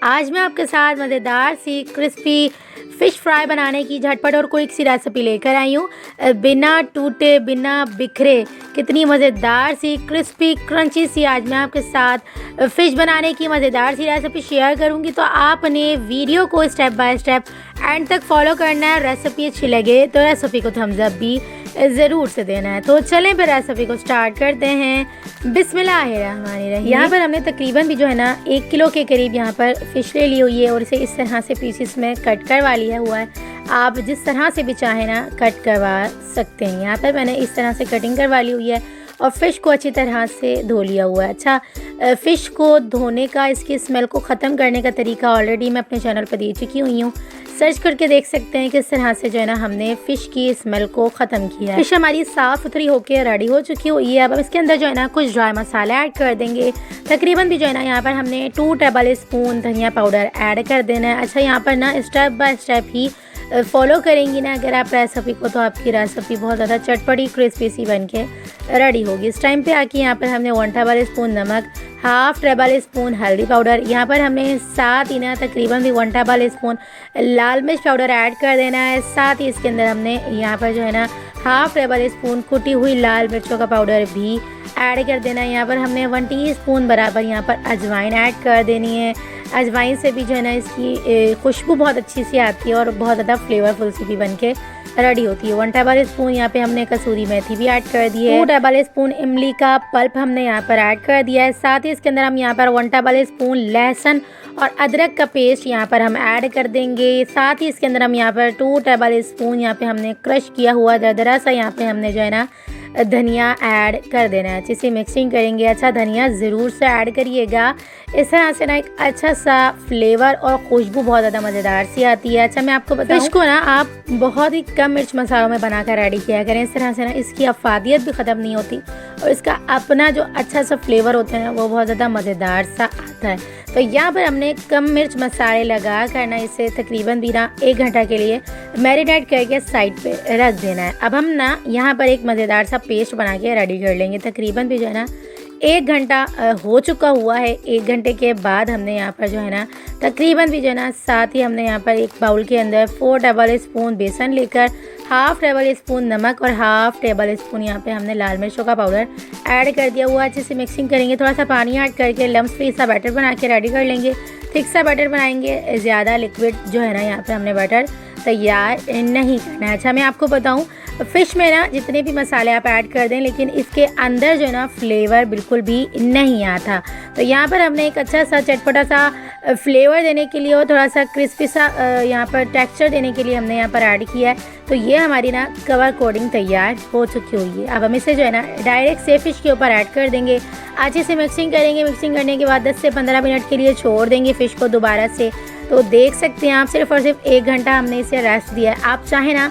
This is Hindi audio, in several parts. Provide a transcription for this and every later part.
आज मैं आपके साथ मज़ेदार सी क्रिस्पी फ़िश फ्राई बनाने की झटपट और क्विक सी रेसिपी लेकर आई हूँ। बिना टूटे बिना बिखरे कितनी मज़ेदार सी क्रिस्पी क्रंची सी आज मैं आपके साथ फ़िश बनाने की मज़ेदार सी रेसिपी शेयर करूँगी। तो आपने वीडियो को स्टेप बाय स्टेप एंड तक फॉलो करना है। रेसिपी अच्छी लगे तो रेसिपी को थम्स अप भी ज़रूर से देना है। तो चलें फिर रेसिपी को स्टार्ट करते हैं। बिस्मिल्लाहिर्रहमानिर्रहीम। यहाँ पर हमने तकरीबन भी जो है ना 1 किलो के करीब यहाँ पर फ़िश ले ली हुई है और इसे इस तरह से पीसेस में कट करवा लिया हुआ है। आप जिस तरह से भी चाहें ना कट करवा सकते हैं। यहाँ पर मैंने इस तरह से कटिंग करवा ली हुई है और फ़िश को अच्छी तरह से धो लिया हुआ है। अच्छा, फ़िश को धोने का, इसकी स्मेल को ख़त्म करने का तरीका ऑलरेडी मैं अपने चैनल पर दे चुकी हुई हूँ। सर्च करके देख सकते हैं किस तरह से जो है ना हमने फ़िश की स्मेल को ख़त्म किया है। फ़िश हमारी साफ़ सुथरी होकर रेडी हो चुकी हुई है। अब इसके अंदर जो है ना कुछ ड्राई मसाले ऐड कर देंगे। तकरीबन भी जो है ना यहाँ पर हमने 2 टेबल स्पून धनिया पाउडर ऐड कर देना है। अच्छा, यहाँ पर ना step by step he follow करेंगी ना अगर आप रेसिपी को, तो आपकी रेसिपी बहुत ज़्यादा चटपटी क्रिस्पी सी बन के रेडी होगी। इस टाइम पे आके यहाँ पर हमने 1 टेबल स्पून नमक, 1/2 टेबल स्पून हल्दी पाउडर, यहाँ पर हमने साथ ही ना तकरीबन भी 1 टेबल स्पून लाल मिर्च पाउडर ऐड कर देना है। साथ ही इसके अंदर हमने यहाँ पर जो है ना 1/2 टेबल स्पून कुटी हुई लाल मिर्चों का पाउडर भी ऐड कर देना है। यहाँ पर हमने 1 टीस्पून बराबर यहाँ पर अजवाइन ऐड कर देनी है। अजवाइन से भी जो है ना इसकी खुशबू बहुत अच्छी सी आती है और बहुत ज़्यादा फ्लेवरफुल सी भी बन के रेडी होती है। 1 टेबल स्पून यहाँ पे हमने कसूरी मेथी भी ऐड कर दी है। 2 टेबल स्पून इमली का पल्प हमने यहाँ पर ऐड कर दिया है। साथ ही इसके अंदर हम यहाँ पर 1 टेबल स्पून लहसुन और अदरक का पेस्ट यहाँ पर हम ऐड कर देंगे। साथ ही इसके अंदर हम यहाँ पर 2 टेबल स्पून यहाँ पे हमने क्रश किया हुआ दरदरा सा यहाँ पे हमने जो है ना धनिया ऐड कर देना है। अच्छे से मिक्सिंग करेंगे। अच्छा, धनिया ज़रूर से ऐड करिएगा। इस तरह से ना एक अच्छा सा फ्लेवर और खुशबू बहुत ज़्यादा मज़ेदार सी आती है। अच्छा, मैं आपको बताऊं, फ़िश को ना आप बहुत ही कम मिर्च मसालों में बनाकर रेडी किया करें। इस तरह से ना इसकी अफादियत भी ख़त्म नहीं होती और इसका अपना जो अच्छा सा फ्लेवर होता है ना वो बहुत ज़्यादा मज़ेदार सा आता है। तो यहाँ पर हमने कम मिर्च मसाले लगा कर ना इसे तकरीबन भी ना 1 घंटा के लिए मैरिनेट करके साइड पे रख देना है। अब हम ना यहाँ पर एक मज़ेदार सा पेस्ट बना के रेडी कर लेंगे। तकरीबन भी जो है ना 1 घंटा हो चुका हुआ है। 1 घंटे के बाद हमने यहाँ पर जो है ना तकरीबन भी जो है ना साथ ही हमने यहाँ पर एक बाउल के अंदर 4 टेबल स्पून बेसन लेकर 1/2 टेबल स्पून नमक और 1/2 टेबल स्पून यहाँ पे हमने लाल मिर्चों का पाउडर ऐड कर दिया हुआ। अच्छे से मिक्सिंग करेंगे। थोड़ा सा पानी ऐड करके लम्स फ्री सा बैटर बना के रेडी कर लेंगे। थिक सा बैटर बनाएंगे, ज़्यादा लिक्विड जो है ना यहाँ पे हमने बैटर तैयार नहीं करना है। अच्छा, मैं आपको बताऊँ, फ़िश में ना जितने भी मसाले आप ऐड कर दें लेकिन इसके अंदर जो है ना फ्लेवर बिल्कुल भी नहीं आता। तो यहाँ पर हमने एक अच्छा सा चटपटा सा फ्लेवर देने के लिए और थोड़ा सा क्रिस्पी सा यहाँ पर टेक्सचर देने के लिए हमने यहाँ पर ऐड किया है। तो ये हमारी ना कवर कोटिंग तैयार हो चुकी हुई है। अब हम इसे जो है ना डायरेक्ट से फ़िश के ऊपर ऐड कर देंगे। अच्छे से मिक्सिंग करेंगे। मिक्सिंग करने के बाद 10 से 15 मिनट के लिए छोड़ देंगे फ़िश को दोबारा से। तो देख सकते हैं आप, सिर्फ और सिर्फ 1 घंटा हमने इसे रेस्ट दिया है। आप चाहें ना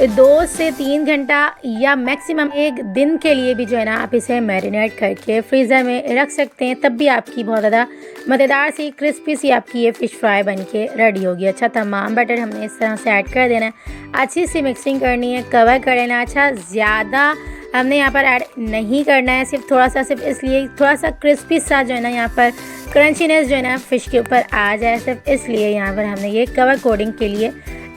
2 से 3 घंटा या मैक्सिमम 1 दिन के लिए भी जो है ना आप इसे मैरिनेट करके फ्रीज़र में रख सकते हैं। तब भी आपकी बहुत ज़्यादा मज़ेदार सी क्रिस्पी सी आपकी ये फ़िश फ्राई बन के रेडी होगी। अच्छा, तमाम बैटर हमने इस तरह से ऐड कर देना है। अच्छी सी मिक्सिंग करनी है, कवर कर लेना। अच्छा, ज़्यादा हमने यहाँ पर ऐड नहीं करना है, सिर्फ थोड़ा सा, सिर्फ इसलिए थोड़ा सा क्रिस्पी सा जो है ना यहाँ पर क्रंचीनेस जो है ना फ़िश के ऊपर आ जाए, सिर्फ इसलिए यहाँ पर हमने ये कवर कोटिंग के लिए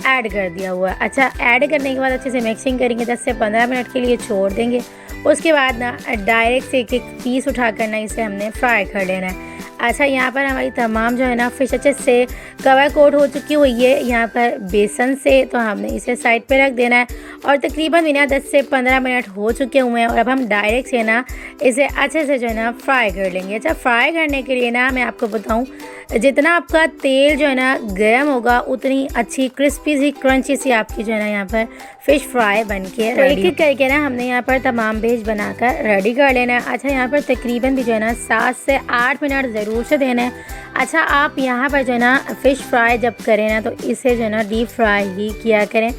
ऐड कर दिया हुआ है। अच्छा, ऐड करने के बाद अच्छे से मिक्सिंग करेंगे। 10 से 15 मिनट के लिए छोड़ देंगे। उसके बाद ना डायरेक्ट से एक पीस उठा कर ना इसे हमने फ्राई कर लेना है। अच्छा, यहाँ पर हमारी तमाम जो है ना फ़िश अच्छे से कवर कोट हो चुकी हुई है यहाँ पर बेसन से। तो हमने इसे साइड पे रख देना है और तकरीबन भी ना 10 से 15 मिनट हो चुके हुए हैं और अब हम डायरेक्ट से ना इसे अच्छे से जो है ना फ्राई कर लेंगे। अच्छा, फ्राई करने के लिए ना मैं आपको बताऊँ, जितना आपका तेल जो है ना गर्म होगा उतनी अच्छी क्रिस्पी सी क्रंची सी आपकी जो है ना यहाँ पर फ़िश फ्राई बन के रेडी। एक एक करके ना हमने यहाँ पर तमाम बेच बनाकर रेडी कर लेना है। अच्छा, यहाँ पर तकरीबन भी जो है ना 7 से 8 मिनट ज़रूर से देना है। अच्छा, आप यहाँ पर जो है ना फ़िश फ्राई जब करें ना तो इसे जो है ना डीप फ्राई ही किया करें।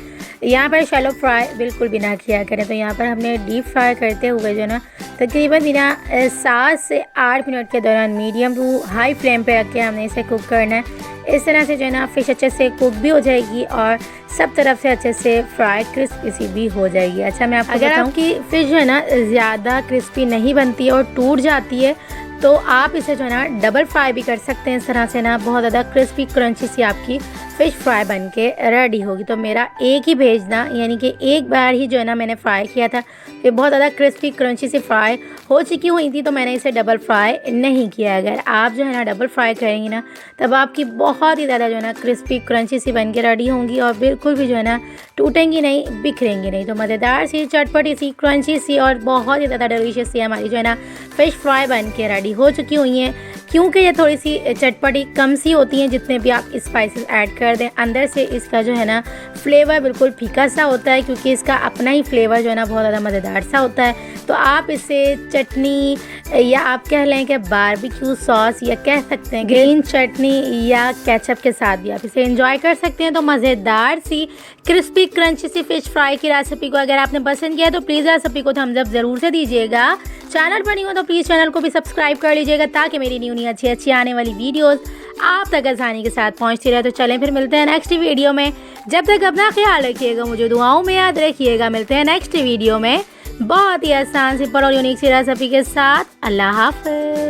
यहाँ पर शैलो फ्राई बिल्कुल भी ना किया करें। तो यहाँ पर हमने डीप फ्राई करते हुए जो है ना तकरीबन बिना 7 से 8 मिनट के दौरान मीडियम टू हाई फ्लेम पे रख के हमने इसे कुक करना है। इस तरह से जो है ना फ़िश अच्छे से कुक भी हो जाएगी और सब तरफ से अच्छे से फ्राई क्रिस्पी सी भी हो जाएगी। अच्छा, मैं आपको अगर आपकी फ़िश जो है ना ज़्यादा क्रिस्पी नहीं बनती है और टूट जाती है तो आप इसे जो है ना डबल फ्राई भी कर सकते हैं। इस तरह से ना बहुत ज़्यादा क्रिस्पी क्रंची सी आपकी फ़िश फ्राई बन के रेडी होगी। तो मेरा एक ही भेजना, यानी कि एक बार ही जो है ना मैंने फ्राई किया था, ये बहुत ज़्यादा क्रिस्पी क्रंची सी फ्राई हो चुकी हुई थी, तो मैंने इसे डबल फ्राई नहीं किया। अगर आप जो है ना डबल फ्राई करेंगी ना, तब आपकी बहुत ही ज़्यादा जो है ना क्रिस्पी क्रंची सी बन के रेडी होंगी और बिल्कुल भी जो है ना टूटेंगी नहीं, बिखरेंगी नहीं। तो मज़ेदार सी, चटपटी सी, क्रंची सी और बहुत ही ज़्यादा डिलीशियस सी हमारी जो है ना फ़िश फ्राई बन के रेडी हो चुकी हुई हैं। क्योंकि ये थोड़ी सी चटपटी कम सी होती हैं, जितने भी आप स्पाइसेस ऐड कर दें, अंदर से इसका जो है ना फ्लेवर बिल्कुल फीका सा होता है, क्योंकि इसका अपना ही फ्लेवर जो है ना बहुत ज़्यादा मज़ेदार सा होता है। तो आप इसे चटनी या आप कह लें कि बारबेक्यू सॉस या कह सकते हैं ग्रीन चटनी या केचप के साथ भी आप इसे एंजॉय कर सकते हैं। तो मज़ेदार सी क्रिस्पी क्रंची सी फ़िश फ्राई की रेसिपी को अगर आपने पसंद किया तो प्लीज़ रेसिपी को थम्स अप ज़रूर से दीजिएगा। चैनल पर नहीं हो तो प्लीज़ चैनल को भी सब्सक्राइब कर लीजिएगा, ताकि मेरी न्यू अच्छी आने वाली वीडियोस आप तक आसानी के साथ पहुंचती रहे। तो चलें फिर मिलते हैं नेक्स्ट वीडियो में। जब तक अपना ख्याल रखिएगा, मुझे दुआओं में याद रखिएगा। मिलते हैं नेक्स्ट वीडियो में बहुत ही आसान, सिंपल और यूनिक सी रेसिपी के साथ। अल्लाह हाफ़िज़।